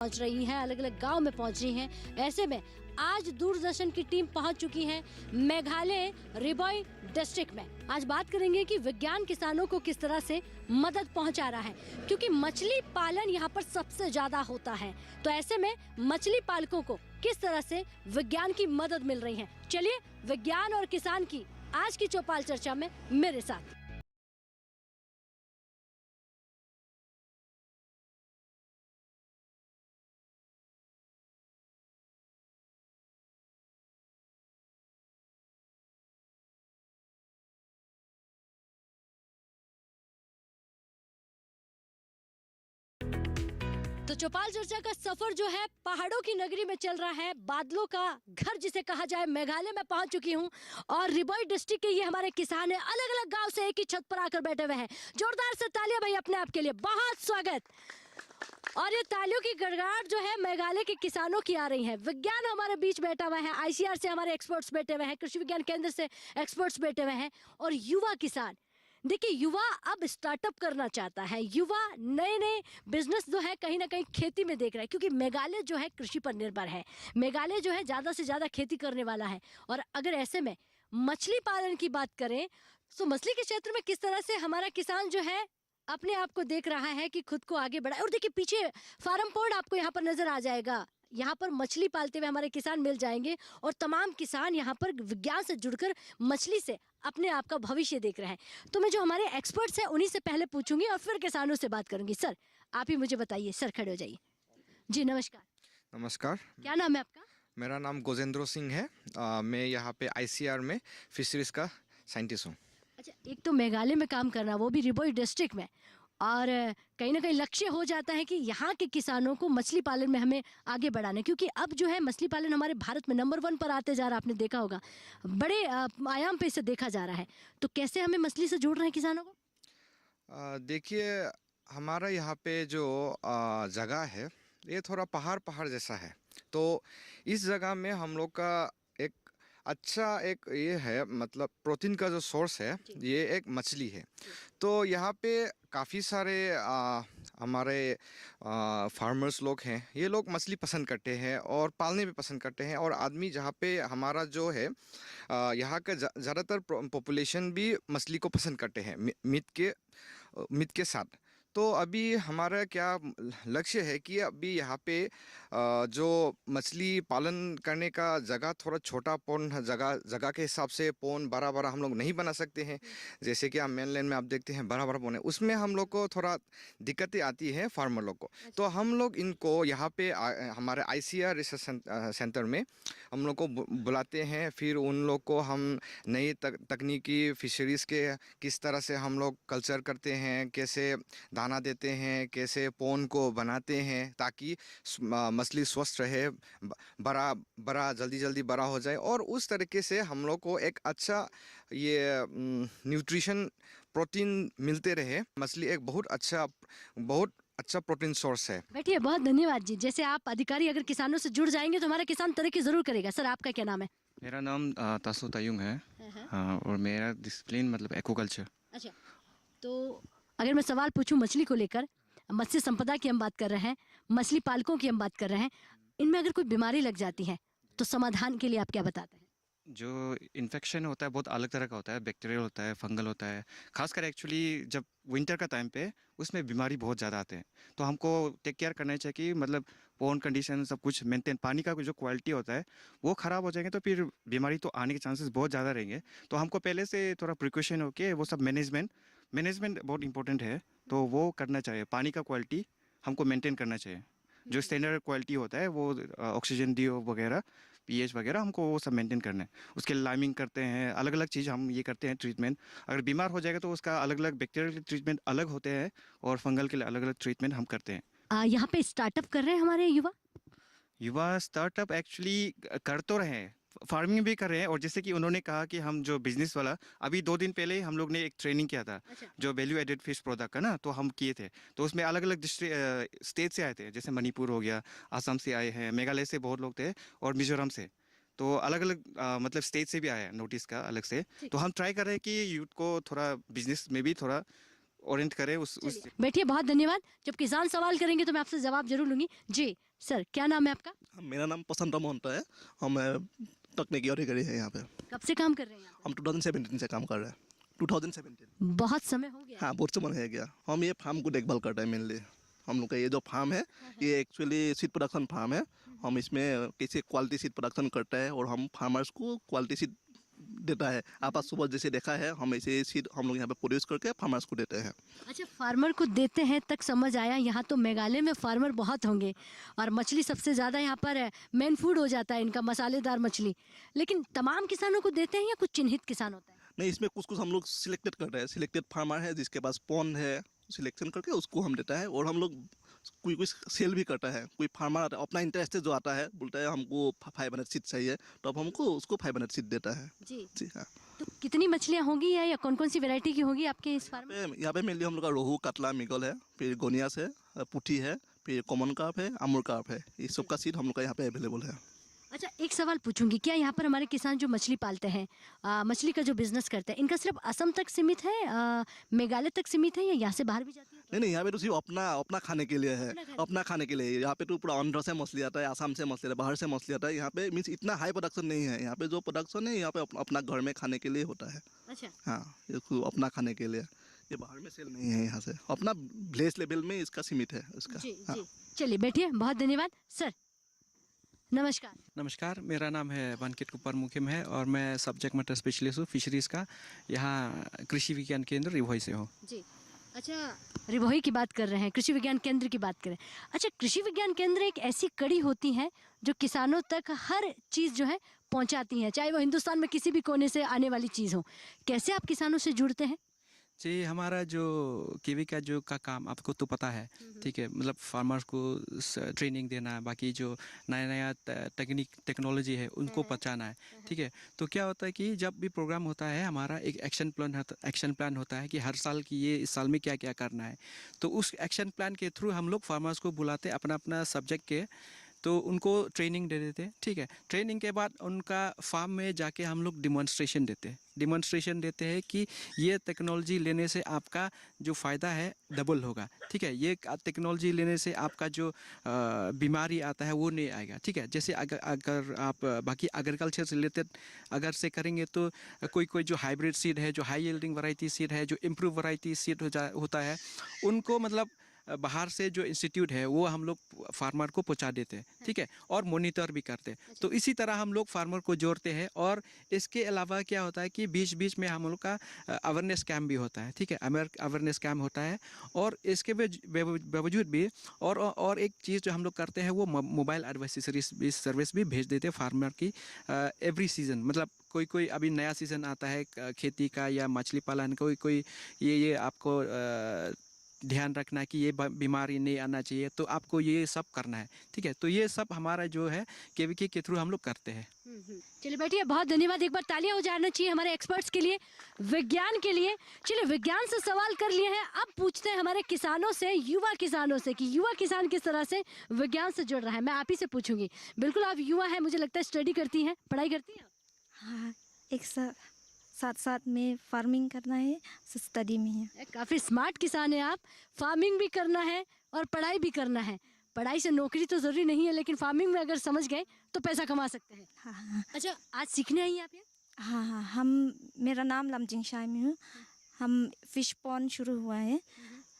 पहुंच रही हैं, अलग अलग गांव में पहुंच रही हैं। ऐसे में आज दूरदर्शन की टीम पहुंच चुकी है मेघालय रिबॉय डिस्ट्रिक्ट में। आज बात करेंगे कि विज्ञान किसानों को किस तरह से मदद पहुंचा रहा है, क्योंकि मछली पालन यहाँ पर सबसे ज्यादा होता है। तो ऐसे में मछली पालकों को किस तरह से विज्ञान की मदद मिल रही है, चलिए विज्ञान और किसान की आज की चौपाल चर्चा में मेरे साथ। तो चौपाल चर्चा का सफर जो है पहाड़ों की नगरी में चल रहा है, बादलों का घर जिसे कहा जाए। मेघालय में पहुंच चुकी हूं और रिबॉय डिस्ट्रिक्ट के ये हमारे किसान हैं, अलग अलग गांव से एक ही छत पर आकर बैठे हुए हैं। जोरदार से तालियां भाई अपने आप के लिए, बहुत स्वागत। और ये तालियों की गड़गड़ाहट जो है मेघालय के किसानों की आ रही है। विज्ञान हमारे बीच बैठा हुआ है, आईसीआर से हमारे एक्सपर्ट्स बैठे हुए हैं, कृषि विज्ञान केंद्र से एक्सपर्ट्स बैठे हुए हैं और युवा किसान। देखिए, युवा अब स्टार्टअप करना चाहता है, युवा नए नए बिजनेस जो है कहीं ना कहीं खेती में देख रहा है, क्योंकि मेघालय जो है कृषि पर निर्भर है। मेघालय जो है ज़्यादा से ज़्यादा खेती करने वाला है। और अगर ऐसे में मछली पालन की बात करें तो मछली के क्षेत्र में किस तरह से हमारा किसान जो है अपने आप को देख रहा है कि खुद को आगे बढ़ाए। और देखिए पीछे फार्म पॉन्ड आपको यहाँ पर नजर आ जाएगा, यहाँ पर मछली पालते हुए हमारे किसान मिल जाएंगे और तमाम किसान यहाँ पर विज्ञान से जुड़कर मछली से अपने आप का भविष्य देख रहे हैं। तो मैं जो हमारे एक्सपर्ट्स हैं उन्हीं से पहले पूछूंगी और फिर किसानों से बात करूंगी। सर आप ही मुझे बताइए, सर खड़े हो जाइए जी। नमस्कार। नमस्कार। क्या नाम है आपका? मेरा नाम गोजेंद्र सिंह है। मैं यहाँ पे आईसीआर में फिशरीज का साइंटिस्ट हूँ। अच्छा, एक तो मेघालय में काम करना, वो भी रिबॉय डिस्ट्रिक्ट में, और कहीं ना कहीं लक्ष्य हो जाता है कि यहाँ के किसानों को मछली पालन में हमें आगे बढ़ाना है, क्योंकि अब जो है मछली पालन हमारे भारत में नंबर 1 पर आते जा रहा है। आपने देखा होगा, बड़े आयाम पे इसे देखा जा रहा है। तो कैसे हमें मछली से जोड़ रहे हैं किसानों को? देखिए, हमारा यहाँ पे जो जगह है ये थोड़ा पहाड़ पहाड़ जैसा है। तो इस जगह में हम लोग का एक अच्छा एक ये है, मतलब प्रोटीन का जो सोर्स है ये एक मछली है। तो यहाँ पे काफ़ी सारे हमारे फार्मर्स लोग हैं, ये लोग मछली पसंद करते हैं और पालने भी पसंद करते हैं। और आदमी जहाँ पे हमारा जो है यहाँ का ज़्यादातर पॉपुलेशन भी मछली को पसंद करते हैं मीट के साथ। तो अभी हमारा क्या लक्ष्य है कि अभी यहाँ पे जो मछली पालन करने का जगह थोड़ा छोटा पौन जगह के हिसाब से पौन बड़ा बड़ा हम लोग नहीं बना सकते हैं। जैसे कि आप मेनलैंड में आप देखते हैं बड़ा बड़ा पौन है, उसमें हम लोग को थोड़ा दिक्कतें आती है फार्मर लोग को। तो हम लोग इनको यहाँ पे हमारे आईसीआर रिसर्च सेंटर में हम लोग को बुलाते हैं। फिर उन लोग को हम नई तकनीकी फिशरीज़ के किस तरह से हम लोग कल्चर करते हैं, कैसे दाना देते हैं, कैसे पोन को बनाते हैं ताकि मछली स्वस्थ रहे, बड़ा बड़ा जल्दी जल्दी बड़ा हो जाए। और उस तरीके से हम लोग को एक अच्छा ये न्यूट्रिशन प्रोटीन मिलते रहे। मछली एक बहुत अच्छा प्रोटीन सोर्स है। बैठिए, बहुत धन्यवाद जी। जैसे आप अधिकारी अगर किसानों से जुड़ जाएंगे तो हमारा किसान तरक्की जरूर करेगा। सर आपका क्या नाम है? मेरा नाम तासु तायुंग है। हाँ, और मेरा डिसिप्लिन मतलब एक्वाकल्चर। अच्छा, तो अगर मैं सवाल पूछूं मछली को लेकर, मत्स्य संपदा की हम बात कर रहे हैं, मछली पालकों की हम बात कर रहे हैं, इनमें अगर कोई बीमारी लग जाती है तो समाधान के लिए आप क्या बताते हैं? जो इन्फेक्शन होता है बहुत अलग तरह का होता है, बैक्टीरियल होता है, फंगल होता है। खासकर एक्चुअली जब विंटर का टाइम पे उसमें बीमारी बहुत ज़्यादा आते हैं। तो हमको टेक केयर करना चाहिए कि मतलब पॉन्ड कंडीशन सब कुछ मेंटेन, पानी का जो क्वालिटी होता है वो ख़राब हो जाएंगे तो फिर बीमारी तो आने के चांसेस बहुत ज़्यादा रहेंगे। तो हमको पहले से थोड़ा प्रिकॉशन होके वो सब मैनेजमेंट बहुत इंपॉर्टेंट है, तो वो करना चाहिए। पानी का क्वालिटी हमको मेंटेन करना चाहिए, जो स्टैंडर्ड क्वालिटी होता है वो ऑक्सीजन डी वगैरह, पीएच वगैरह हमको वो सब मेंटेन करना है। उसके लाइमिंग करते हैं, अलग अलग चीज़ हम ये करते हैं ट्रीटमेंट। अगर बीमार हो जाएगा तो उसका अलग अलग बैक्टीरियल के ट्रीटमेंट अलग होते हैं और फंगल के लिए अलग अलग ट्रीटमेंट हम करते हैं। यहाँ पे स्टार्टअप कर रहे हैं हमारे युवा स्टार्टअप एक्चुअली कर तो रहे हैं, फार्मिंग भी कर रहे हैं। और जैसे कि उन्होंने कहा कि हम जो बिजनेस वाला, अभी 2 दिन पहले हम लोग ने एक ट्रेनिंग किया था। अच्छा। जो वैल्यू एडेड फिश प्रोडक्ट का ना, तो हम किए थे। तो उसमें अलग अलग डिस्ट्रिक्ट स्टेट से आए थे, जैसे मणिपुर हो गया, असम से आए हैं, मेघालय से बहुत लोग थे और मिजोरम से। तो अलग अलग मतलब स्टेट से भी आया है नोटिस का अलग से। तो हम ट्राई कर रहे हैं कि यूथ को थोड़ा बिजनेस में भी थोड़ा ओरिएंट करें उस चलिए, बैठिए, बहुत धन्यवाद। जब किसान सवाल करेंगे तो मैं आपसे जवाब जरूर लूंगी। जी सर, क्या नाम है आपका? मेरा नाम प्रशांत मोहंता है। हम तकनीकी अधिकारी है यहाँ पे। कब से काम कर रहे हैं यहाँ हम 2017 से काम कर रहे हैं। 2017। पे? बहुत समय हो गया। हाँ, बहुत समय है गया। हम ये फार्म को देखभाल करते हैं मेनली। हम लोग का ये जो फार्म है ये एक्चुअली सीड प्रोडक्शन फार्म है। हम इसमें कैसे क्वालिटी सीड प्रोडक्शन करते हैं और हम फार्मर्स को क्वालिटी सीड देता है। आप आज सुबह जैसे देखा है हम ऐसे सीड हम लोग यहाँ पे प्रोड्यूस करके फार्मर्स को देते हैं। अच्छा, फार्मर को देते हैं तक समझ आया। यहाँ तो मेघालय में फार्मर बहुत होंगे और मछली सबसे ज़्यादा यहाँ पर मेन फूड हो जाता है इनका, मसालेदार मछली। लेकिन तमाम किसानों को देते हैं या कुछ चिन्हित किसान होता है? नहीं, इसमें कुछ कुछ हम लोग सिलेक्टेड करते हैं। सिलेक्टेड फार्मर है जिसके पास पॉन्ड है, सिलेक्शन करके उसको हम देता है। और हम लोग कोई कोई सेल भी करता है। कोई फार्मर अपना इंटरेस्ट जो आता है बोलता है हमको 500 सीट चाहिए, तो अब हमको उसको 500 सीट देता है। जी। जी हाँ। तो कितनी मछलियाँ होंगी या कौन कौन सी वैरायटी की होगी आपके इस फार्म में? यहाँ पे मेनली हम लोग का रोहू, कतला, मिगल है, फिर गोनियास है, पुठी है, फिर कॉमन कार्प है, अमूर कार्प है। इस सब का सीट हम लोग का यहाँ पे अवेलेबल है। अच्छा, एक सवाल पूछूंगी, क्या यहाँ पर हमारे किसान जो मछली पालते हैं, मछली का जो बिजनेस करते हैं, इनका सिर्फ असम तक सीमित है, मेघालय तक सीमित है या यहाँ से बाहर भी जाती है? नहीं, यहाँ पे तो सिर्फ अपना अपना खाने के लिए है। अपना खाने अपना खाने के लिए। यहाँ पे तो पूरा आंध्र से मछली आता है, आसाम से मछली आता है, बाहर से मछली आता है। यहाँ पे मीन्स इतना हाई प्रोडक्शन नहीं है। यहाँ पे जो प्रोडक्शन है यहाँ पे अपना घर में खाने के लिए होता है। अच्छा, हाँ, ये अपना खाने के लिए। ये बाहर में सेल नहीं है। यहाँ से अपना विलेज लेवल में इसका सीमित है इसका। जी हाँ। जी। चलिए बैठिए, बहुत धन्यवाद सर। नमस्कार। नमस्कार, मेरा नाम है बंकिट कुपर मुखिम है और मैं सब्जेक्ट मैटर स्पेशलिस्ट हूँ फिशरीज़ का। यहाँ कृषि विज्ञान केंद्र रिभोई से हूँ। जी। अच्छा, रिभोई की बात कर रहे हैं, कृषि विज्ञान केंद्र की बात करें। अच्छा, कृषि विज्ञान केंद्र एक ऐसी कड़ी होती है जो किसानों तक हर चीज़ जो है पहुंचाती है, चाहे वो हिंदुस्तान में किसी भी कोने से आने वाली चीज़ हो। कैसे आप किसानों से जुड़ते हैं? जी, हमारा जो कीवी का जो का काम आपको तो पता है, ठीक है। मतलब फार्मर्स को ट्रेनिंग देना, बाकी जो नया नया टेक्नोलॉजी है उनको पहुंचाना है, ठीक है। तो क्या होता है कि जब भी प्रोग्राम होता है हमारा एक एक्शन प्लान होता है कि हर साल की ये इस साल में क्या क्या करना है। तो उस एक्शन प्लान के थ्रू हम लोग फार्मर्स को बुलाते अपना अपना सब्जेक्ट के, तो उनको ट्रेनिंग दे देते हैं, ठीक है। ट्रेनिंग के बाद उनका फार्म में जाके हम लोग डिमॉन्स्ट्रेशन देते हैं कि ये टेक्नोलॉजी लेने से आपका जो फ़ायदा है डबल होगा, ठीक है। ये टेक्नोलॉजी लेने से आपका जो बीमारी आता है वो नहीं आएगा, ठीक है। जैसे अगर आप बाकी एग्रीकल्चर से रिलेटेड अगर से करेंगे तो कोई जो हाइब्रिड सीड है, जो हाई यील्डिंग वैरायटी सीड है, जो इम्प्रूव वैरायटी सीड होता है, उनको मतलब बाहर से जो इंस्टीट्यूट है वो हम लोग फार्मर को पहुंचा देते हैं, ठीक है। और मॉनिटर भी करते हैं। तो इसी तरह हम लोग फार्मर को जोड़ते हैं। और इसके अलावा क्या होता है कि बीच बीच में हम लोग का अवेयरनेस कैम्प भी होता है, ठीक है। अवेयरनेस कैम्प होता है। और इसके बावजूद भी और एक चीज़ जो हम लोग करते हैं वो मोबाइल एडवाइजरी सर्विस भी भेज देते हैं फार्मर की एवरी सीज़न। मतलब कोई अभी नया सीज़न आता है खेती का या मछली पालन, कोई ये आपको ध्यान रखना है कि ये बीमारी नहीं आना चाहिए, तो आपको ये सब करना है, ठीक है। तो ये सब हमारा जो है केवीके के थ्रू हम लोग करते हैं। चलिए बैठिए, बहुत धन्यवाद। एक बार तालियां हो जाना चाहिए हमारे एक्सपर्ट्स के लिए, विज्ञान के लिए। चलिए, विज्ञान से सवाल कर लिए हैं, अब पूछते हैं हमारे किसानों से, युवा किसानों से, कि युवा किसान किस तरह से विज्ञान से जुड़ रहा है। मैं आप ही से पूछूंगी। बिल्कुल, आप युवा हैं, मुझे लगता है स्टडी करती हैं, पढ़ाई करती हैं। हाँ, एक साथ साथ में फार्मिंग करना है, स्टडी में है। काफ़ी स्मार्ट किसान है आप, फार्मिंग भी करना है और पढ़ाई भी करना है। पढ़ाई से नौकरी तो ज़रूरी नहीं है, लेकिन फार्मिंग में अगर समझ गए तो पैसा कमा सकते हैं। हाँ हाँ अच्छा, आज सीखने आई हैं आप ये? हाँ हाँ, मेरा नाम लमजिंग शाई में हूँ। हम फिश पॉन्ड शुरू हुआ है।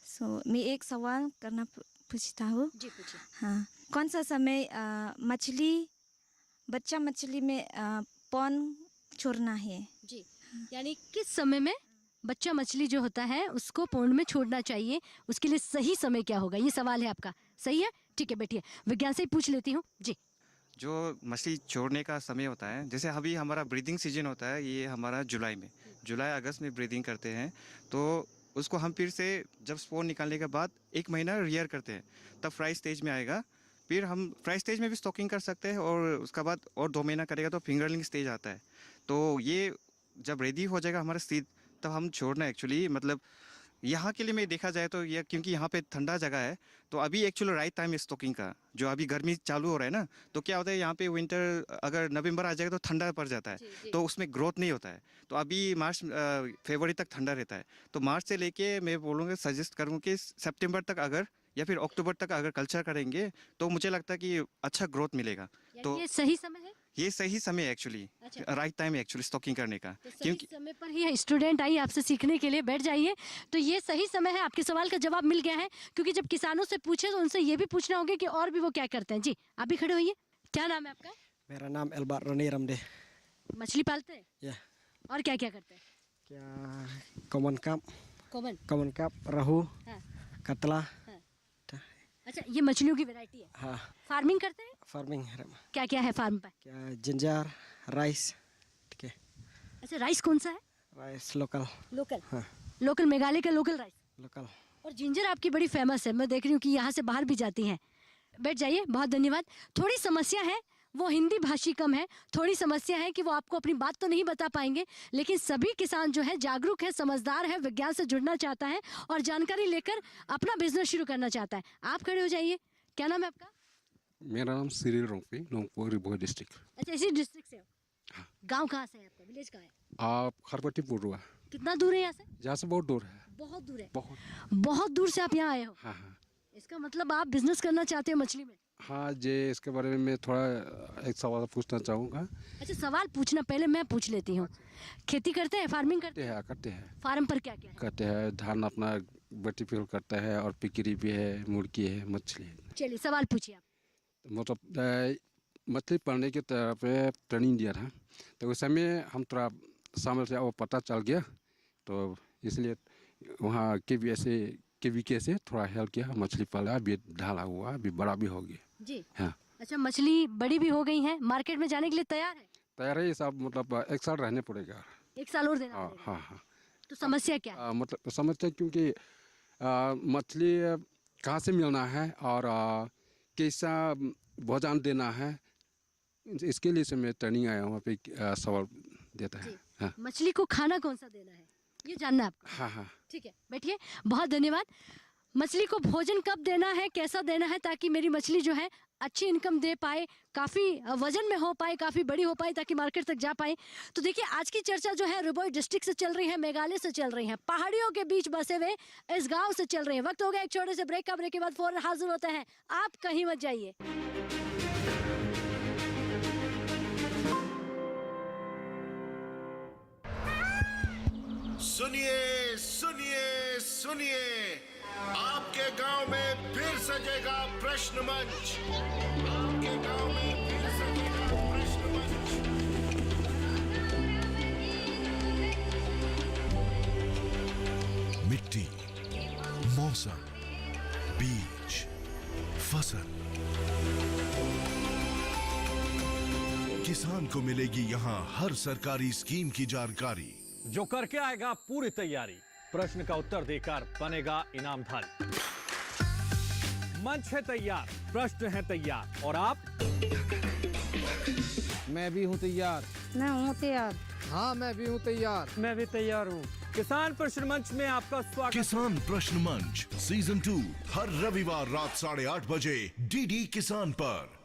सो मैं एक सवाल करना पूछता हूँ। जी पूछिए। हाँ, कौन सा समय बच्चा मछली में पॉन्ड छोड़ना है? जी, यानी किस समय में बच्चा मछली जो होता है उसको पॉन्ड में छोड़ना चाहिए, उसके लिए सही समय क्या होगा, ये सवाल है आपका। सही है, ठीक है, बैठिए, विज्ञान से ही पूछ लेती हूँ। जी। जो मछली छोड़ने का समय होता है, जैसे अभी हमारा ब्रीदिंग सीजन होता है, ये हमारा जुलाई अगस्त में ब्रीदिंग करते हैं। तो उसको हम फिर से जब स्पोन निकालने के बाद 1 महीना रियर करते हैं, तब फ्राई स्टेज में आएगा। फिर हम फ्राई स्टेज में भी स्टॉकिंग कर सकते हैं और उसके बाद और 2 महीना करेगा तो फिंगरलिंग स्टेज आता है। तो ये जब रेडी हो जाएगा हमारा सीड, तब हम छोड़ना एक्चुअली मतलब यहाँ के लिए मैं देखा जाए तो ये क्योंकि यहाँ पे ठंडा जगह है, तो अभी एक्चुअली राइट टाइम है स्टॉकिंग का। जो अभी गर्मी चालू हो रहा है ना, तो क्या होता है यहाँ पे विंटर अगर नवंबर आ जाएगा तो ठंडा पड़ जाता है, तो उसमें ग्रोथ नहीं होता है। तो अभी मार्च फरवरी तक ठंडा रहता है, तो मार्च से लेके मैं बोलूँगा, सजेस्ट करूँगा कि सितंबर तक अगर या फिर अक्टूबर तक अगर कल्चर करेंगे तो मुझे लगता है कि अच्छा ग्रोथ मिलेगा। तो ये सही समय है, ये सही समय है एक्चुअली, अच्छा। राइट टाइम है एक्चुअली स्टॉकिंग करने का। तो सही क्योंकि समय पर ही स्टूडेंट आई आपसे सीखने के लिए, बैठ जाइए। तो ये सही समय है, आपके सवाल का जवाब मिल गया है। क्योंकि जब किसानों से पूछे तो उनसे ये भी पूछना होगा कि और भी वो क्या करते हैं। जी आप भी खड़े होइए, क्या नाम है आपका? मेरा नाम एल्बार रोनी रमदे। मछली पालते हैं या और क्या क्या करते हैं? क्या कॉमन कॉमन कप रहू हाँ। कतला। अच्छा, ये मछलियों की वैरायटी है। हाँ फार्मिंग करते हैं? फार्मिंग क्या क्या है फार्म पे? क्या जिंजर राइस। ठीक है, अच्छा, राइस कौन सा है? Rice local. लोकल? हाँ लोकल, मेघालय का लोकल राइस। लोकल। और जिंजर आपकी बड़ी फेमस है, मैं देख रही हूँ कि यहाँ से बाहर भी जाती हैं। बैठ जाइए, बहुत धन्यवाद। थोड़ी समस्या है, वो हिंदी भाषी कम है, थोड़ी समस्या है कि वो आपको अपनी बात तो नहीं बता पाएंगे, लेकिन सभी किसान जो है जागरूक है, समझदार है, विज्ञान से जुड़ना चाहता है और जानकारी लेकर अपना बिजनेस शुरू करना चाहता है। आप खड़े हो जाइए, क्या नाम है आपका? मेरा नाम सिरिल रोंगपी, नोंगपो रिभोई डिस्ट्रिक्ट। अच्छा, इसी डिस्ट्रिक्ट से हो? गाँव कहाँ से है आपका, विलेज कहाँ है? आप खरपटी पुरुआ। कितना दूर है यहाँ से? यहाँ से बहुत दूर है। बहुत दूर है? बहुत दूर से आप यहाँ आए हो? हाँ हाँ इसका मतलब आप बिजनेस करना चाहते हो मछली में? हाँ जी, इसके बारे में मैं थोड़ा एक सवाल पूछना चाहूँगा। अच्छा, सवाल पूछना, पहले मैं पूछ लेती हूँ। खेती करते हैं, फार्मिंग करते हैं? करते हैं फार्म पर क्या क्या है? करते हैं, धान अपना बटी फिल करता है और पिकरी भी है, मुर्गी है, मछली है। चलिए सवाल पूछिए आप। मतलब मछली पालने की तरफ ट्रेनिंग दिया था, तो उस समय हम थोड़ा सामने से वो पता चल गया, तो इसलिए वहाँ के से थोड़ा हेल्प किया, मछली पाला, अभी ढाला हुआ, अभी बड़ा भी हो गया जी। हाँ। अच्छा, मछली बड़ी भी हो गई है, मार्केट में जाने के लिए तैयार है? तैयार है, ये सब मतलब एक साल रहने पड़ेगा। एक साल और देना हाँ पड़ेगा। हाँ हाँ। तो समस्या क्या है? मतलब समझते हैं क्योंकि मछली कहाँ से मिलना है और कैसा भोजन देना है, इसके लिए से मैं ट्रेनिंग आया हूँ, वहाँ पे सवाल देता है। हाँ मछली को खाना कौन सा देना है, ये जानना है आपको? हाँ हाँ। ठीक है, बैठिए, बहुत धन्यवाद। मछली को भोजन कब देना है, कैसा देना है, ताकि मेरी मछली जो है अच्छी इनकम दे पाए, काफ़ी वजन में हो पाए, काफ़ी बड़ी हो पाए, ताकि मार्केट तक जा पाए। तो देखिए, आज की चर्चा जो है रिभोई डिस्ट्रिक्ट से चल रही है, मेघालय से चल रही है, पहाड़ियों के बीच बसे हुए इस गांव से चल रही है। वक्त हो गया एक छोटे से ब्रेक का, ब्रेक के बाद फौरन हाजिर होते हैं, आप कहीं मत जाइए। सुनिए सुनिए सुनिए, आपके गांव में फिर सजेगा प्रश्न मंच। आपके गांव में फिर सजेगा प्रश्न मंच। मिट्टी, मौसम, बीज, फसल, किसान को मिलेगी यहाँ हर सरकारी स्कीम की जानकारी। जो करके आएगा पूरी तैयारी, प्रश्न का उत्तर देकर बनेगा इनामधारी। मंच है तैयार, प्रश्न है तैयार, और आप? मैं भी हूँ तैयार। मैं हूँ तैयार। हाँ मैं भी हूँ तैयार। मैं भी तैयार हूँ। किसान प्रश्न मंच में आपका स्वागत। किसान प्रश्न मंच सीजन 2 हर रविवार रात 8:30 बजे डीडी किसान पर।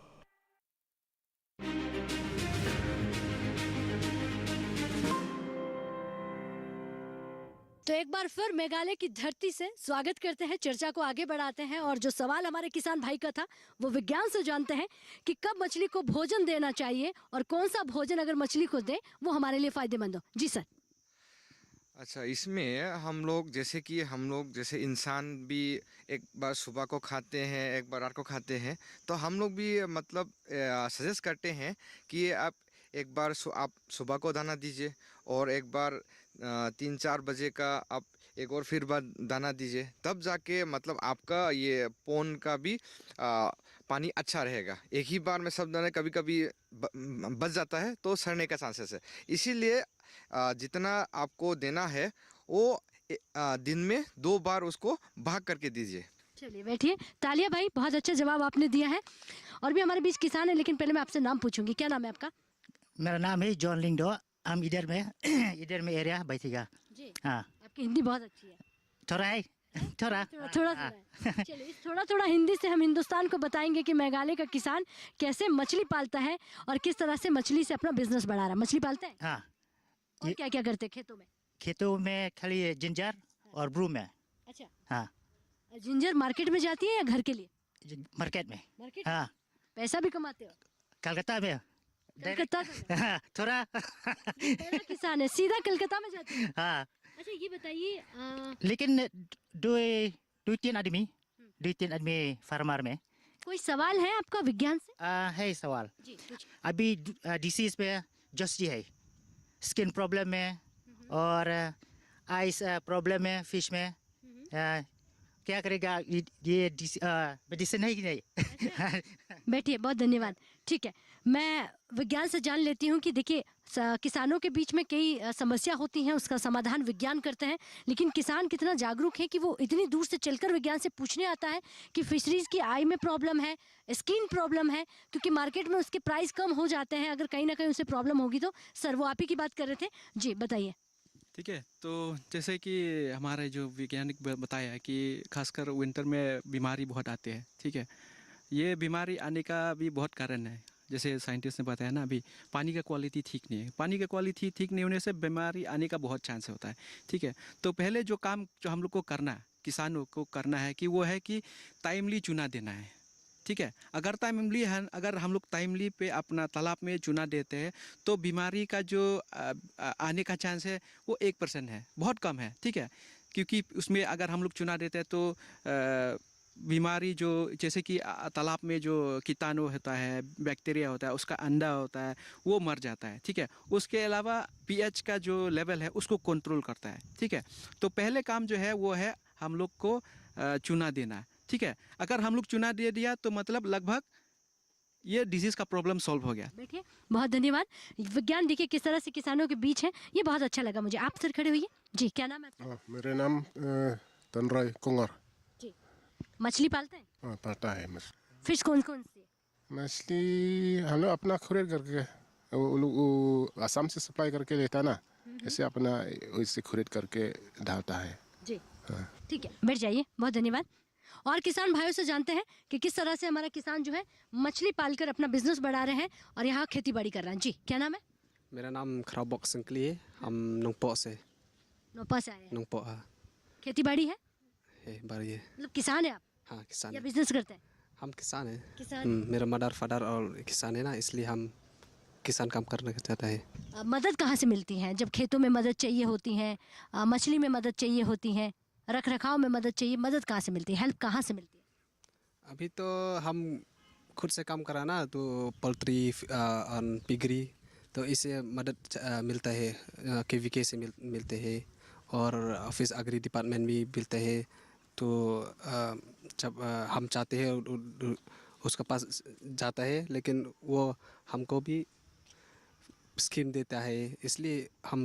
तो एक बार फिर मेघालय की धरती से स्वागत करते हैं, चर्चा को आगे बढ़ाते हैं। और जो सवाल हमारे किसान भाई का था, वो विज्ञान से जानते हैं कि कब मछली को भोजन देना चाहिए और कौन सा भोजन अगर मछली को दे वो हमारे लिए फायदेमंद हो। जी सर। अच्छा, इसमें हम लोग जैसे इंसान भी एक बार सुबह को खाते हैं, एक बार रात को खाते हैं, तो हम लोग भी मतलब सजेस्ट करते हैं कि आप एक बार आप सुबह को दाना दीजिए और एक बार 3-4 बजे का आप एक और फिर बार दाना दीजिए, तब जाके मतलब आपका ये पोन का भी पानी अच्छा रहेगा। एक ही बार में सब दाना कभी कभी बच जाता है तो सड़ने का चांसेस है। इसीलिए जितना आपको देना है वो दिन में 2 बार उसको भाग करके दीजिए। चलिए बैठिए, तालिया भाई, बहुत अच्छा जवाब आपने दिया है। और भी हमारे बीच किसान है, लेकिन पहले मैं आपसे नाम पूछूंगी, क्या नाम है आपका? मेरा नाम है जॉन लिंगडो। हम इधर में एरिया बैठेगा जी। हाँ। आपकी हिंदी बहुत अच्छी है। थोड़ा है थोड़ा थोड़ा थोड़ा है। चलिए इस थोड़ा थोड़ा हिंदी से हम हिंदुस्तान को बताएंगे कि मेघालय का किसान कैसे मछली पालता है और किस तरह से मछली से अपना बिजनेस बढ़ा रहा है। मछली पालते हैं हाँ और क्या क्या करते हैं खेतों में? खेतों में खाली जिंजर और ब्रू में। अच्छा, हाँ जिंजर मार्केट में जाती है या घर के लिए? मार्केट में। मार्केट हाँ पैसा भी कमाते हो? कलकत्ता में। कलकत्ता का हाँ, थोड़ा बड़ा किसान है, सीधा कलकत्ता में जाते हैं। हाँ अच्छा ये बताइए लेकिन दो तीन आदमी फार्मर में। कोई सवाल है आपका विज्ञान से? है सवाल। जी पूछिए। अभी डिसीज में जस्टी है, स्किन प्रॉब्लम में और आइस प्रॉब्लम है फिश में। क्या करेगा ये मेडिसिन है कि नहीं? बैठिए, बहुत धन्यवाद। ठीक है, मैं विज्ञान से जान लेती हूँ कि देखिए किसानों के बीच में कई समस्या होती हैं, उसका समाधान विज्ञान करते हैं, लेकिन किसान कितना जागरूक है कि वो इतनी दूर से चलकर विज्ञान से पूछने आता है कि फिशरीज़ की आई में प्रॉब्लम है, स्किन प्रॉब्लम है, क्योंकि मार्केट में उसके प्राइस कम हो जाते हैं अगर कहीं ना कहीं उसे प्रॉब्लम होगी तो। सर वो आप ही की बात कर रहे थे, जी बताइए। ठीक है, तो जैसे कि हमारे जो वैज्ञानिक बताया है कि खासकर विंटर में बीमारी बहुत आती है। ठीक है, ये बीमारी आने का भी बहुत कारण है। जैसे साइंटिस्ट ने बताया ना, अभी पानी का क्वालिटी ठीक नहीं है। पानी का क्वालिटी ठीक नहीं होने से बीमारी आने का बहुत चांस होता है। ठीक है, तो पहले जो काम जो हम लोग को करना है, किसानों को करना है कि वो है कि टाइमली चुना देना है। ठीक है, अगर हम लोग टाइमली पे अपना तालाब में चुना देते हैं तो बीमारी का जो आने का चांस है वो 1% है, बहुत कम है। ठीक है, क्योंकि उसमें अगर हम लोग चुना देते हैं तो बीमारी जो जैसे कि तालाब में जो कीटाणु होता है, बैक्टीरिया होता है, उसका अंडा होता है, वो मर जाता है। ठीक है, उसके अलावा पीएच का जो लेवल है उसको कंट्रोल करता है। ठीक है, तो पहले काम जो है वो है हम लोग को चुना देना। ठीक है, अगर हम लोग चुना दे दिया तो मतलब लगभग ये डिजीज का प्रॉब्लम सॉल्व हो गया। बैठिए, बहुत धन्यवाद। विज्ञान देखिए किस तरह से किसानों के बीच है, ये बहुत अच्छा लगा मुझे। आप सर खड़े हुइए जी, क्या नाम है आपका? मेरे नाम तनराय कुंवर। जी, मछली पालते हैं? पालता है फिश कौन कौन सी? मछली हम लोग अपना खरीद करके, वो लोग आसाम से सप्लाई करके लेता ना, ऐसे अपना वैसे खरीद करके डालता है जी। ठीक है, बैठ जाइए, बहुत धन्यवाद। और किसान भाइयों से जानते हैं कि किस तरह से हमारा किसान जो है मछली पालकर अपना बिजनेस बढ़ा रहे हैं और यहाँ खेती बाड़ी कर रहे हैं। जी, क्या नाम है? मेरा नाम खराबोक संकली है, हम नोंगपो से। नोपा से आए हैं? नोंगपो, हाँ। खेती बाड़ी है बाड़ी है। मतलब किसान है आप? हाँ किसान या है। बिजनेस करते हैं? हम किसान हैं। किसान। मेरा मदर फादर और किसान है ना, इसलिए हम किसान काम करना चाहता है। मदद कहाँ से मिलती है जब खेतों में मदद चाहिए होती है, मछली में मदद चाहिए होती है, रख रखाव में मदद चाहिए, मदद कहाँ से मिलती है, हेल्प कहाँ से मिलती है? अभी तो हम खुद से काम करा ना, तो पोल्ट्री और पिगरी, तो इससे मदद मिलता है। KVK से मिलते हैं और ऑफिस एग्री डिपार्टमेंट भी मिलते हैं। तो जब हम चाहते हैं उसके पास जाता है, लेकिन वो हमको भी स्कीम देता है, इसलिए हम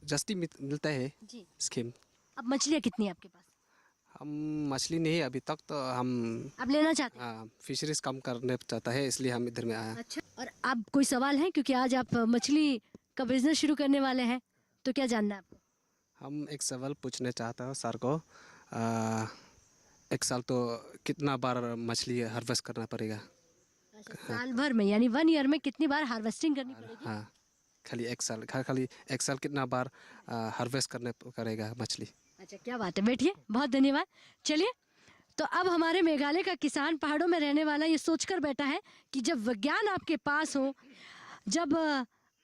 जस्टी मिलता है जी। स्कीम। अब मछलियाँ कितनी है आपके पास? हम मछली नहीं अभी तक, तो हम आप लेना चाहते हैं? फिशरीज काम करने चाहता है, इसलिए हम इधर में आए। अच्छा, और अब कोई सवाल है, क्योंकि आज आप मछली का बिजनेस शुरू करने वाले हैं, तो क्या जानना है आपको? हम एक सवाल पूछना चाहता हूँ सर को। एक साल तो कितना बार मछली हार्वेस्ट करना पड़ेगा? साल भर में, यानी 1 ईयर में कितनी बार हार्वेस्टिंग करनी पड़ेगी? हाँ, खाली एक साल कितना बार हार्वेस्ट करने करेगा मछली? अच्छा, क्या बात है, बैठिए, बहुत धन्यवाद। चलिए, तो अब हमारे मेघालय का किसान पहाड़ों में रहने वाला ये सोचकर बैठा है कि जब विज्ञान आपके पास हो, जब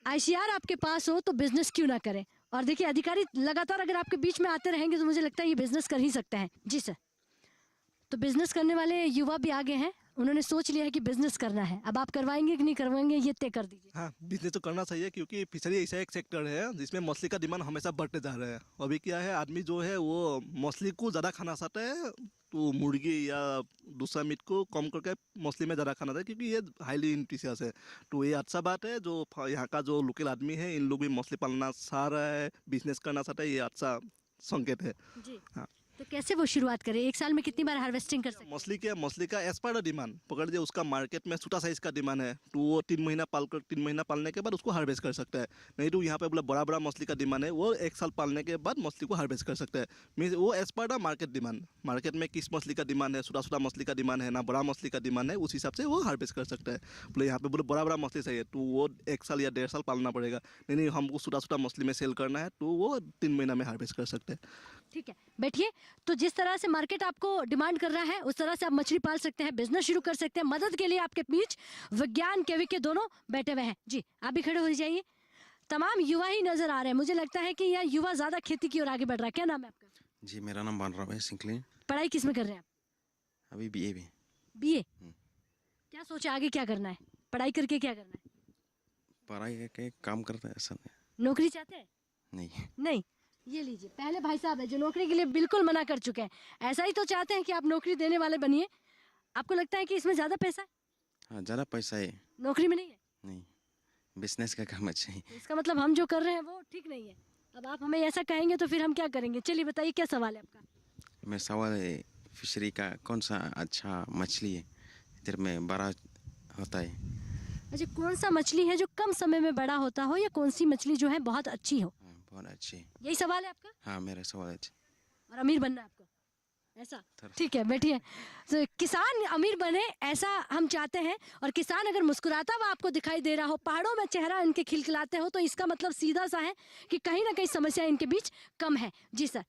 ICR आपके पास हो, तो बिजनेस क्यों ना करें। और देखिए अधिकारी लगातार अगर आपके बीच में आते रहेंगे तो मुझे लगता है ये बिजनेस कर ही सकते हैं। जी सर, तो बिजनेस करने वाले युवा भी आगे हैं, उन्होंने सोच लिया है कि बिजनेस करना है। अब आप करवाएंगे कि नहीं करवाएंगे ये तय कर दीजिए। हाँ, बिजनेस तो करना चाहिए, क्योंकि फिशरी ऐसा एक सेक्टर है जिसमें मछली का डिमांड हमेशा बढ़ते जा रहा है। अभी क्या है, आदमी जो है वो मछली को ज़्यादा खाना चाहता है, तो मुर्गी या दूसरा मीट को कम करके मछली में ज़्यादा खाना था, क्योंकि ये हाईली न्यूट्रिशियस है। तो ये अच्छा बात है, जो यहाँ का जो लोकल आदमी है, इन लोग भी मछली पालना चाह रहा है, बिजनेस करना चाहता है, ये अच्छा संकेत है। जी। हाँ, तो कैसे वो शुरुआत करें? एक साल में कितनी बार हार्वेस्टिंग कर सकते हैं? मछली का एज पर डिमांड पकड़ दिए, उसका मार्केट में छोटा साइज का डिमांड है तो वो 3 महीना पालने के बाद उसको हार्वेस्ट कर सकता है। नहीं तो यहाँ पे बोला बड़ा बड़ा मछली का डिमांड है, वो 1 साल पालने के बाद मछली को हार्वेस्ट कर सकता है। मीन्स वो as per market demand, market में किस मछली का डिमांड है, छोटा मछली का डिमांड है ना बड़ा मछली का डिमांड है, उस हिसाब से वो हार्वेस्ट कर सकता है। बोले यहाँ पे बोले बड़ा मछली चाहिए तो वो 1 साल या 1.5 साल पालना पड़ेगा। नहीं हमको छोटा मछली में सेल करना है तो वो 3 महीना में हार्वेस्ट कर सकते हैं। ठीक है, बैठिए। तो जिस तरह से मार्केट आपको डिमांड कर रहा है उस तरह से आप मछली पाल सकते हैं, बिजनेस शुरू कर सकते हैं। मदद के लिए आपके बीच विज्ञान केवीके दोनों बैठे हुए हैं। जी आप भी खड़े हो जाइए। तमाम युवा ही नजर आ रहे हैं। मुझे लगता है कि यह युवा ज्यादा खेती की ओर आगे बढ़ रहा है। क्या नाम है आपका? जी मेरा नाम बानराव है सिंकली। पढ़ाई किस में कर रहे हैं आप? अभी बीए में। बीए। क्या सोचा आगे क्या करना है? पढ़ाई करके क्या करना है? पढ़ाई करके काम करता है ऐसा नहीं। नौकरी चाहते हैं? नहीं। ये लीजिए, पहले भाई साहब है जो नौकरी के लिए बिल्कुल मना कर चुके हैं। ऐसा ही तो चाहते हैं कि आप नौकरी देने वाले बनिए। आपको लगता है कि इसमें ज्यादा पैसा है? हाँ ज़्यादा पैसा है। नौकरी में नहीं है? नहीं, बिजनेस का काम अच्छा है। इसका मतलब हम जो कर रहे हैं वो ठीक नहीं है। अब आप हमें ऐसा कहेंगे तो फिर हम क्या करेंगे? चलिए बताइए क्या सवाल है आपका? मेरा सवाल है फिशरी का कौन सा अच्छा मछली है इधर में बड़ा होता है? अच्छा, कौन सा मछली है जो कम समय में बड़ा होता हो या कौन सी मछली जो है बहुत अच्छी हो? बहुत अच्छी। यही सवाल है आपका? हाँ मेरा सवाल है। और अमीर बनना है आपको ऐसा? ठीक है बैठिए। तो किसान अमीर बने ऐसा हम चाहते हैं, और किसान अगर मुस्कुराता हुआ आपको दिखाई दे रहा हो, पहाड़ों में चेहरा इनके खिलखिलाते हो, तो इसका मतलब सीधा सा है कि कहीं ना कहीं समस्या इनके बीच कम है। जी सर।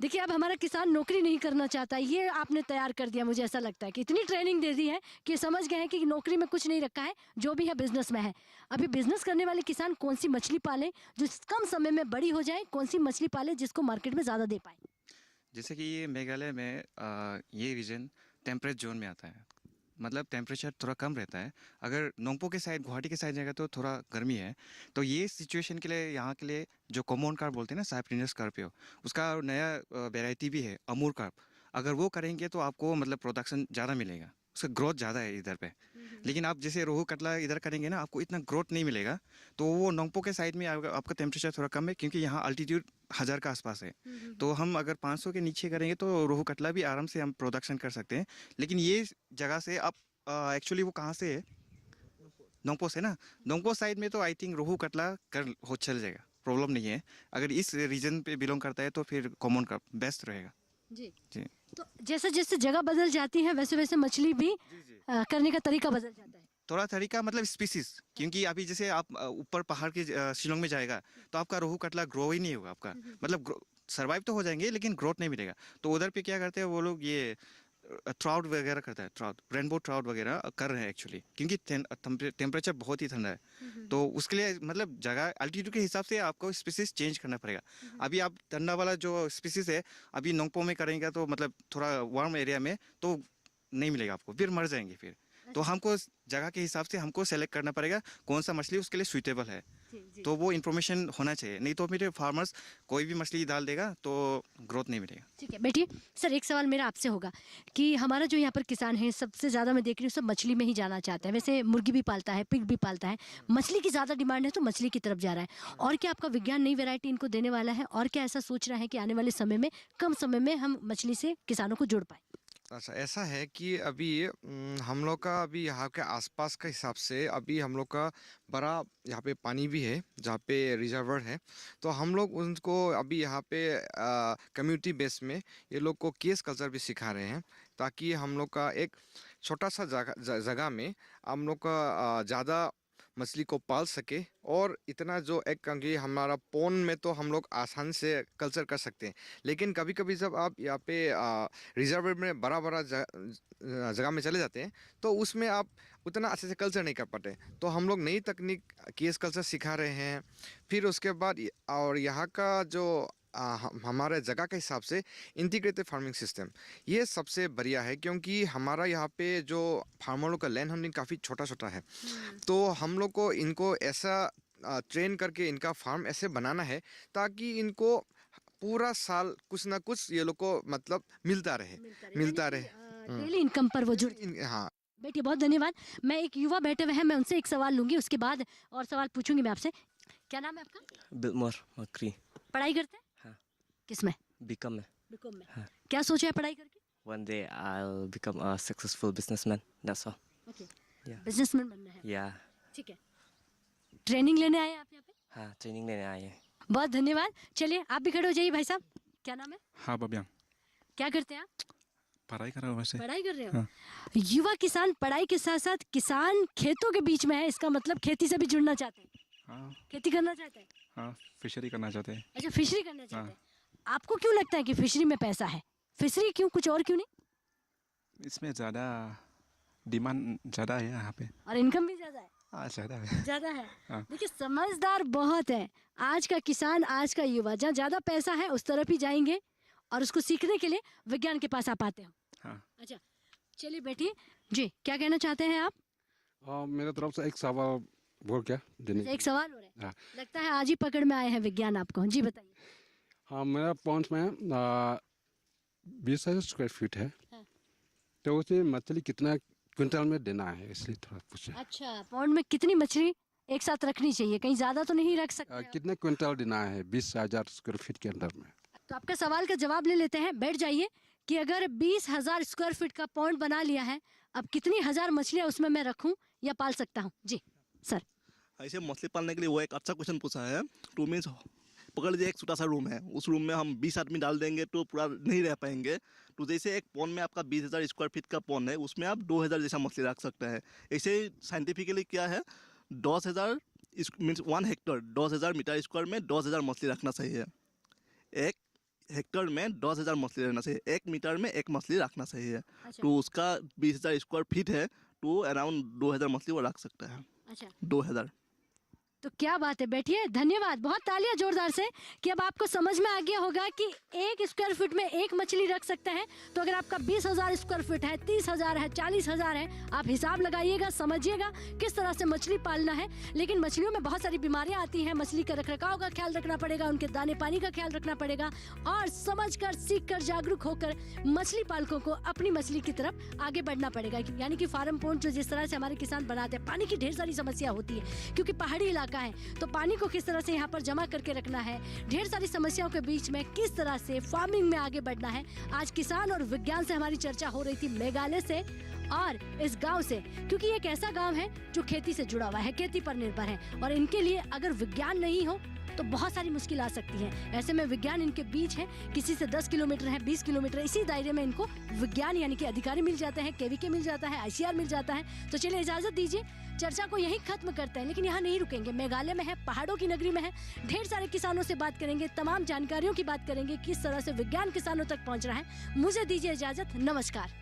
देखिए अब हमारा किसान नौकरी नहीं करना चाहता, ये आपने तैयार कर दिया। मुझे ऐसा लगता है कि इतनी ट्रेनिंग दे दी है कि समझ गए हैं कि नौकरी में कुछ नहीं रखा है, जो भी है बिजनेस में है। अभी बिजनेस करने वाले किसान कौन सी मछली पाले जो कम समय में बड़ी हो जाए, कौन सी मछली पाले जिसको मार्केट में ज़्यादा दे पाए? जैसे कि ये मेघालय में ये रीजन टेम्परेट जोन में आता है, मतलब टेम्परेचर थोड़ा कम रहता है। अगर नोंगपो के साइड, गुवाहाटी के साइड जाएगा तो थोड़ा गर्मी है। तो ये सिचुएशन के लिए यहाँ के लिए जो कॉमन कार्प बोलते हैं ना, साइप्रिनस कार्पियो, उसका नया वेराइटी भी है अमूर कार्प। अगर वो करेंगे तो आपको मतलब प्रोडक्शन ज़्यादा मिलेगा, उसका ग्रोथ ज़्यादा है इधर पे। लेकिन आप जैसे रोहू कतला इधर करेंगे ना, आपको इतना ग्रोथ नहीं मिलेगा। तो वो नोंगपो के साइड में आपका टेम्परेचर थोड़ा कम है, क्योंकि यहाँ अल्टीट्यूड 1000 का आसपास है। तो हम अगर 500 के नीचे करेंगे तो रोहू कतला भी आराम से हम प्रोडक्शन कर सकते हैं। लेकिन ये जगह से आप एक्चुअली वो कहाँ से है? नोंगपो से ना। नोंगपो साइड में तो आई थिंक रोहू कतला कर हो चल जाएगा, प्रॉब्लम नहीं है। अगर इस रीजन पे बिलोंग करता है तो फिर कॉमन कार्प बेस्ट रहेगा। जी। जी। तो जैसे जैसे जगह बदल जाती है वैसे वैसे मछली भी करने का तरीका बदल जाता है। थोड़ा तरीका मतलब स्पीसीज, क्योंकि अभी जैसे आप ऊपर पहाड़ के शिलोंग में जाएगा तो आपका रोहू कतला ग्रो ही नहीं होगा आपका। मतलब सर्वाइव तो हो जाएंगे लेकिन ग्रोथ नहीं मिलेगा। तो उधर पे क्या करते हैं वो लोग, ये ट्राउट वगैरह करता है, ट्राउट, रेनबो ट्राउट वगैरह कर रहे हैं एक्चुअली, क्योंकि टेम्परेचर बहुत ही ठंडा है। तो उसके लिए मतलब जगह अल्टीट्यूड के हिसाब से आपको स्पीसीज चेंज करना पड़ेगा। अभी आप ठंडा वाला जो स्पीसीज है अभी नोंगपो में करेंगे तो मतलब थोड़ा वार्म एरिया में तो नहीं मिलेगा आपको, फिर मर जाएंगे फिर। तो हमको जगह के हिसाब से हमको सेलेक्ट करना पड़ेगा कौन सा मछली उसके लिए सूटेबल है। तो वो इन्फॉर्मेशन होना चाहिए, नहीं तो मेरे फार्मर्स कोई भी मछली डाल देगा तो ग्रोथ नहीं मिलेगा। ठीक है बैठिए। सर एक सवाल मेरा आपसे होगा कि हमारा जो यहाँ पर किसान है सबसे ज़्यादा मैं देख रही हूँ सब मछली में ही जाना चाहते हैं। वैसे मुर्गी भी पालता है, पिग भी पालता है, मछली की ज़्यादा डिमांड है तो मछली की तरफ जा रहा है। और क्या आपका विज्ञान नई वैरायटी इनको देने वाला है, और क्या ऐसा सोच रहा है कि आने वाले समय में कम समय में हम मछली से किसानों को जोड़ पाए? अच्छा ऐसा है कि अभी हम लोग का अभी यहाँ के आसपास के हिसाब से अभी हम लोग का बड़ा यहाँ पे पानी भी है जहाँ पे रिजर्वर है। तो हम लोग उनको अभी यहाँ पे कम्युनिटी बेस में ये लोग को केस कल्चर भी सिखा रहे हैं, ताकि हम लोग का एक छोटा सा जगह में हम लोग का ज़्यादा मछली को पाल सके। और इतना जो एक क्योंकि हमारा पोन में तो हम लोग आसान से कल्चर कर सकते हैं, लेकिन कभी कभी जब आप यहाँ पे रिजर्वर में बड़ा बड़ा जगह में चले जाते हैं तो उसमें आप उतना अच्छे से कल्चर नहीं कर पाते। तो हम लोग नई तकनीक केस कल्चर सिखा रहे हैं। फिर उसके बाद और यहाँ का जो हमारे जगह के हिसाब से इंटीग्रेटेड फार्मिंग सिस्टम ये सबसे बढ़िया है, क्योंकि हमारा यहाँ पे जो फार्मरों का लैंड होल्डिंग काफ़ी छोटा छोटा है। तो हम लोग को इनको ऐसा ट्रेन करके इनका फार्म ऐसे बनाना है ताकि इनको पूरा साल कुछ ना कुछ ये लोग को मतलब मिलता रहे। डेली इनकम पर वो जुड़। हाँ बेटी बहुत धन्यवाद। मैं एक युवा बैठे हुए हैं, मैं उनसे एक सवाल लूंगी, उसके बाद और सवाल पूछूंगी मैं आपसे। क्या नाम है आपका? बिलमोर मकरी। पढ़ाई करते हैं? हाँ। किस में? बीकॉम में। बीकॉम में। क्या सोचा है पढ़ाई करके? One day I'll become a successful businessman. That's all. Okay, Yeah. Businessman बनना है। Yeah. ठीक है, ट्रेनिंग लेने आए आप यहाँ पे? हाँ, ट्रेनिंग लेने आए हैं। बहुत धन्यवाद। चलिए आप भी खड़े हो जाइए भाई साहब। क्या नाम है? हाँ बबियांग, क्या करते हैं आप? पढ़ाई कर रहा हूँ वैसे। पढ़ाई कर रहे हो? हाँ। युवा किसान पढ़ाई के साथ साथ किसान खेतों के बीच में है, इसका मतलब खेती से भी जुड़ना चाहते हैं। हाँ खेती करना चाहते हैं। हाँ, फिशरी करना चाहते हैं। अच्छा, फिशरी करना चाहते हैं। आपको क्यों लगता है कि फिशरी में पैसा है? फिशरी क्यों, कुछ और क्यों नहीं? इसमें ज़्यादा डिमांड ज़्यादा है यहाँ पे। और इनकम भी ज्यादा है। हाँ ज़्यादा है। ज्यादा है। हाँ। देखिए समझदार बहुत है आज का किसान, आज का युवा। जहाँ ज्यादा पैसा है उस तरफ ही जाएंगे और उसको सीखने के लिए विज्ञान के पास आप आते हो। हाँ। अच्छा चलिए बैठिए जी, क्या कहना चाहते हैं आप? मेरे तरफ से एक सवाल बोल क्या देने। एक सवाल हो रहा है। हाँ। लगता है आज ही पकड़ में आए हैं विज्ञान आपको। जी बताइए। हाँ, मेरा पॉन्ड में 20,000 स्क्वायर फीट है। हाँ। तो उसे मछली कितना क्विंटल में देना है, इसलिए थोड़ा पूछे। अच्छा, पौंड में कितनी मछली एक साथ रखनी चाहिए? कहीं ज्यादा तो नहीं रख सकते? कितने क्विंटल देना है 20,000 स्क्वायर फीट के अंदर में? तो आपका सवाल का जवाब ले लेते हैं। बैठ जाइए कि अगर 20,000 स्क्वायर फीट का पौंड बना लिया है, अब कितनी हजार मछलियाँ उसमें मैं रखूं या पाल सकता हूँ? जी सर। ऐसे मछली पालने के लिए वो एक अच्छा क्वेश्चन पूछा है। 2 मीन्स पकड़ लीजिए एक छोटा सा रूम है, उस रूम में हम 20 आदमी डाल देंगे तो पूरा नहीं रह पाएंगे। तो जैसे एक पॉन्ड में आपका 20,000 स्क्वायर फीट का पॉन्ड है, उसमें आप 2,000 जैसा मछली रख सकते हैं। ऐसे साइंटिफिकली क्या है, 10,000 मीन्स 1 हेक्टर 10,000 मीटर स्क्वायर में 10,000 मछली रखना चाहिए। 1 हेक्टर में 10,000 मछली रहना चाहिए, 1 मीटर में 1 मछली रखना चाहिए। अच्छा। तो उसका 20,000 स्क्वायर फीट है तो अराउंड 2,000 मछली वो रख सकता है। अच्छा 2,000। तो क्या बात है, बैठिए। धन्यवाद, बहुत तालियां जोरदार से कि अब आपको समझ में आ गया होगा कि 1 स्क्वायर फीट में 1 मछली रख सकते हैं। तो अगर आपका 20,000 स्क्वायर फीट है, 30,000 है, 40,000 है, आप हिसाब लगाइएगा, समझिएगा किस तरह से मछली पालना है। लेकिन मछलियों में बहुत सारी बीमारियां आती हैं, मछली का रखरखाव का ख्याल रखना पड़ेगा, उनके दाने पानी का ख्याल रखना पड़ेगा और समझकर, सीखकर, जागरूक होकर मछली पालकों को अपनी मछली की तरफ आगे बढ़ना पड़ेगा। यानी कि फार्म पॉन्ड जो जिस तरह से हमारे किसान बनाते हैं, पानी की ढेर सारी समस्या होती है क्योंकि पहाड़ी इलाका है, तो पानी को किस तरह से यहाँ पर जमा करके रखना है, ढेर सारी समस्याओं के बीच में किस तरह से फार्मिंग में आगे बढ़ना है। आज किसान और विज्ञान से हमारी चर्चा हो रही थी, मेघालय से और इस गांव से, क्योंकि ये एक ऐसा गांव है जो खेती से जुड़ा हुआ है, खेती पर निर्भर है और इनके लिए अगर विज्ञान नहीं हो तो बहुत सारी मुश्किल आ सकती है। ऐसे में विज्ञान इनके बीच है, किसी से 10 किलोमीटर है, 20 किलोमीटर, इसी दायरे में इनको विज्ञान यानी कि अधिकारी मिल जाते हैं, केवीके मिल जाता है, ICR मिल जाता है। तो चलिए इजाजत दीजिए, चर्चा को यहीं खत्म करते हैं, लेकिन यहाँ नहीं रुकेंगे। मेघालय में है, पहाड़ों की नगरी में है, ढेर सारे किसानों से बात करेंगे, तमाम जानकारियों की बात करेंगे, किस तरह से विज्ञान किसानों तक पहुँच रहा है। मुझे दीजिए इजाजत, नमस्कार।